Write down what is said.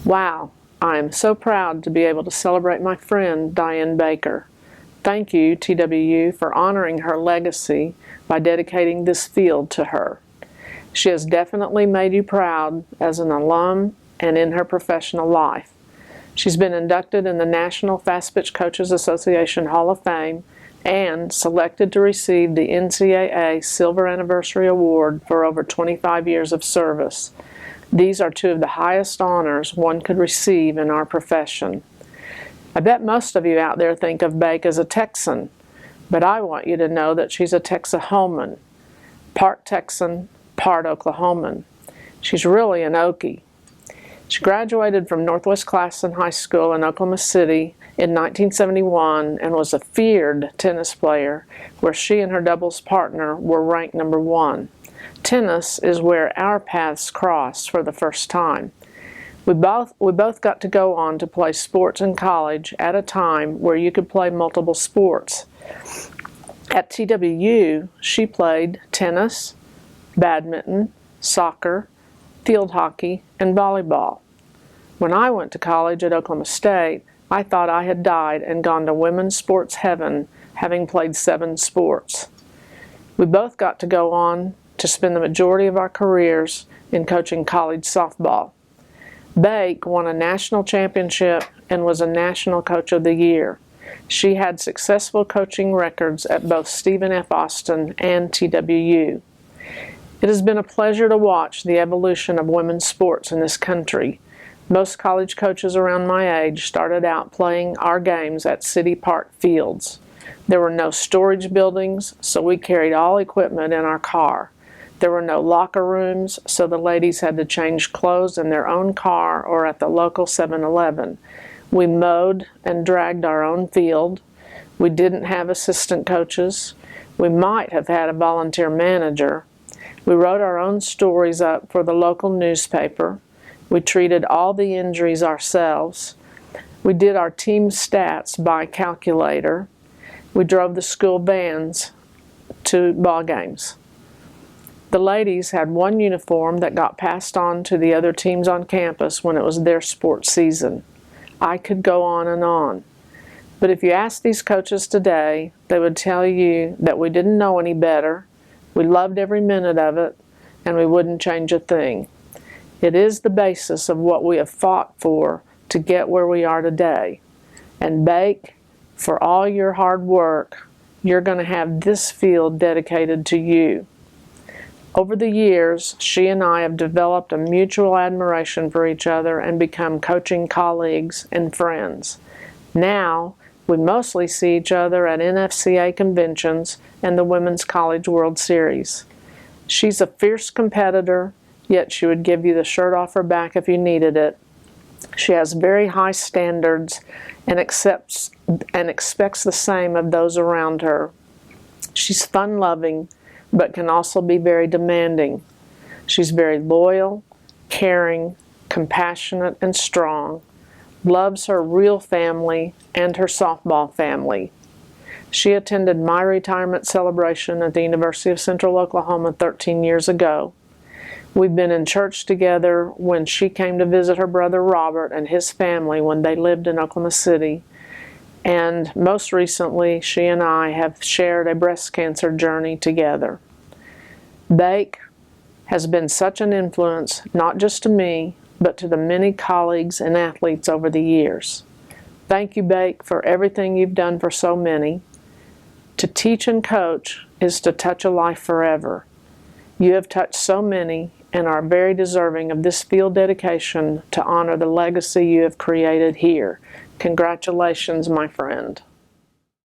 Wow, I am so proud to be able to celebrate my friend Diane Baker. Thank you, TWU, for honoring her legacy by dedicating this field to her. She has definitely made you proud as an alum and in her professional life. She's been inducted in the National Fast Pitch Coaches Association Hall of Fame and selected to receive the NCAA Silver Anniversary Award for over 25 years of service. These are two of the highest honors one could receive in our profession. I bet most of you out there think of Bake as a Texan, but I want you to know that she's a Texahoman, part Texan, part Oklahoman. She's really an Okie. She graduated from Northwest Classen High School in Oklahoma City in 1971 and was a feared tennis player, where she and her doubles partner were ranked number 1. Tennis is where our paths crossed for the first time. We both got to go on to play sports in college at a time where you could play multiple sports. At TWU, she played tennis, badminton, soccer, field hockey, and volleyball. When I went to college at Oklahoma State, I thought I had died and gone to women's sports heaven, having played 7 sports. We both got to go on to spend the majority of our careers in coaching college softball. Bake won a national championship and was a National Coach of the Year. She had successful coaching records at both Stephen F. Austin and TWU. It has been a pleasure to watch the evolution of women's sports in this country. Most college coaches around my age started out playing our games at city park fields. There were no storage buildings, so we carried all equipment in our car. There were no locker rooms, so the ladies had to change clothes in their own car or at the local 7-Eleven. We mowed and dragged our own field. We didn't have assistant coaches. We might have had a volunteer manager. We wrote our own stories up for the local newspaper. We treated all the injuries ourselves. We did our team stats by calculator. We drove the school bands to ball games. The ladies had one uniform that got passed on to the other teams on campus when it was their sports season. I could go on and on. But if you ask these coaches today, they would tell you that we didn't know any better, we loved every minute of it, and we wouldn't change a thing. It is the basis of what we have fought for to get where we are today. And Bake, for all your hard work, you're going to have this field dedicated to you. Over the years, she and I have developed a mutual admiration for each other and become coaching colleagues and friends. Now, we mostly see each other at NFCA conventions and the Women's College World Series. She's a fierce competitor, yet she would give you the shirt off her back if you needed it. She has very high standards and expects the same of those around her. She's fun-loving, but can also be very demanding. She's very loyal, caring, compassionate, and strong, loves her real family and her softball family. She attended my retirement celebration at the University of Central Oklahoma 13 years ago. We've been in church together when she came to visit her brother Robert and his family when they lived in Oklahoma City. And most recently, she and I have shared a breast cancer journey together. Bake has been such an influence, not just to me, but to the many colleagues and athletes over the years. Thank you, Bake, for everything you've done for so many. To teach and coach is to touch a life forever. You have touched so many and are very deserving of this field dedication to honor the legacy you have created here. Congratulations, my friend.